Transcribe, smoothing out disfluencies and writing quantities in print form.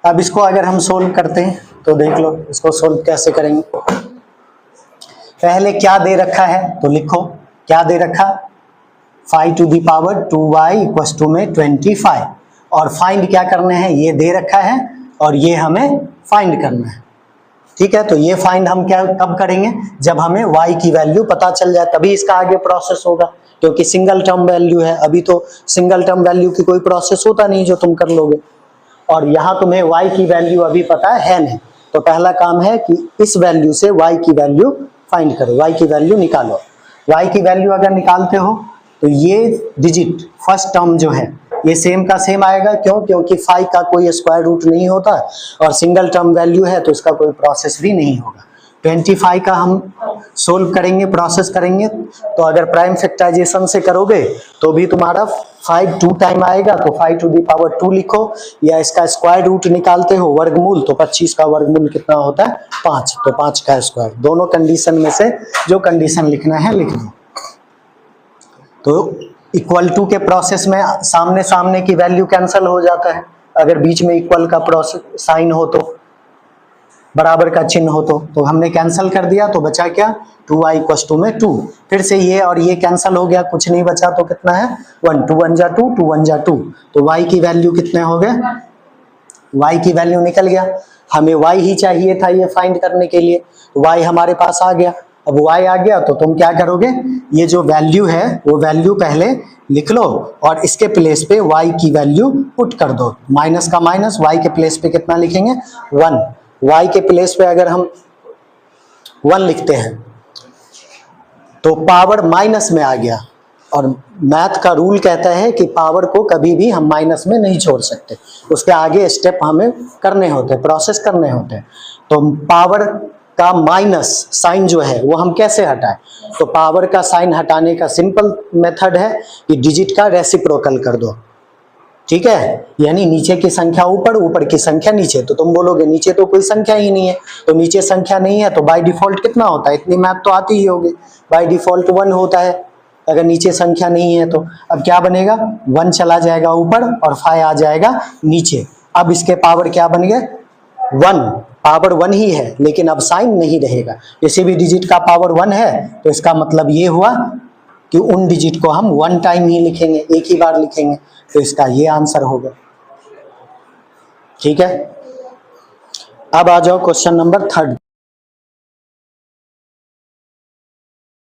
अब इसको अगर हम सोल्व करते हैं तो देख लो इसको सोल्व कैसे करेंगे। पहले क्या दे रखा है तो लिखो, क्या दे रखा, 5 to the power 2y equals to में 25, और फाइंड क्या करना है, ये दे रखा है और ये हमें फाइंड करना है। ठीक है, तो ये फाइंड हम क्या कब करेंगे, जब हमें y की वैल्यू पता चल जाए, तभी इसका आगे प्रोसेस होगा, क्योंकि सिंगल टर्म वैल्यू है। अभी तो सिंगल टर्म वैल्यू की कोई प्रोसेस होता नहीं जो तुम कर लोगे, और यहाँ तुम्हें y की वैल्यू अभी पता है नहीं, तो पहला काम है कि इस वैल्यू से y की वैल्यू फाइंड करो, y की वैल्यू निकालो। y की वैल्यू अगर निकालते हो तो ये डिजिट फर्स्ट टर्म जो है ये सेम का सेम आएगा, क्यों, क्योंकि 5 का कोई स्क्वायर रूट नहीं होता और सिंगल टर्म वैल्यू है तो इसका कोई प्रोसेस भी नहीं होगा। 25 का हम सोल्व करेंगे, प्रोसेस करेंगे, तो अगर प्राइम फैक्टराइजेशन से करोगे तो भी तुम्हारा 5 2 टाइम आएगा, तो 5 to the power 2 लिखो, या इसका स्क्वायर रूट निकालते हो वर्गमूल, तो 25 का वर्गमूल कितना होता है 5, तो 5 का स्क्वायर। दोनों कंडीशन में से जो कंडीशन लिखना है लिख लो। तो इक्वल टू के प्रोसेस में सामने सामने की वैल्यू कैंसिल हो जाता है, अगर बीच में इक्वल का प्रोसेस साइन हो तो, बराबर का चिन्ह हो तो हमने कैंसिल कर दिया, तो बचा क्या 2y इक्वल्स टू में 2, फिर से ये और ये कैंसिल हो गया, कुछ नहीं बचा, तो कितना है 1, 2 1 जा 2, 2 1 जा 2, तो y की वैल्यू कितने हो गए, y की वैल्यू निकल गया। हमें y ही चाहिए था ये फाइंड करने के लिए, y हमारे पास आ गया। अब y आ गया तो तुम क्या करोगे, ये जो वैल्यू है वो वैल्यू पहले लिख लो और इसके प्लेस पे y की वैल्यू पुट कर दो, माइनस का माइनस, y के प्लेस पे कितना लिखेंगे 1, y के प्लेस पे अगर हम 1 लिखते हैं तो पावर माइनस में आ गया, और मैथ का रूल कहता है कि पावर को कभी भी हम माइनस में नहीं छोड़ सकते, उसके आगे स्टेप हमें करने होते हैं, प्रोसेस करने होते हैं। तो पावर का माइनस साइन जो है वो हम कैसे हटाएं, तो पावर का साइन हटाने का सिंपल मेथड है कि डिजिट का रेसिप्रोकल कर दो। ठीक है, यानी नीचे की संख्या ऊपर, ऊपर की संख्या नीचे, तो तुम बोलोगे नीचे तो कोई संख्या ही नहीं है, तो नीचे संख्या नहीं है तो बाय डिफॉल्ट कितना होता है, इतनी मैथ तो आती ही होगी, बाय डिफॉल्ट 1 होता है अगर नीचे संख्या नहीं है तो। अब क्या बनेगा, 1 चला जाएगा ऊपर और 5 आ जाएगा नीचे। अब इसके पावर क्या बन गए 1, पावर 1 ही है, लेकिन अब साइन नहीं रहेगा। किसी भी डिजिट का पावर 1 है तो इसका मतलब ये हुआ कि उन डिजिट को हम 1 टाइम ही लिखेंगे, एक ही बार लिखेंगे, तो इसका ये आंसर होगा। ठीक है, अब आ जाओ क्वेश्चन नंबर 3।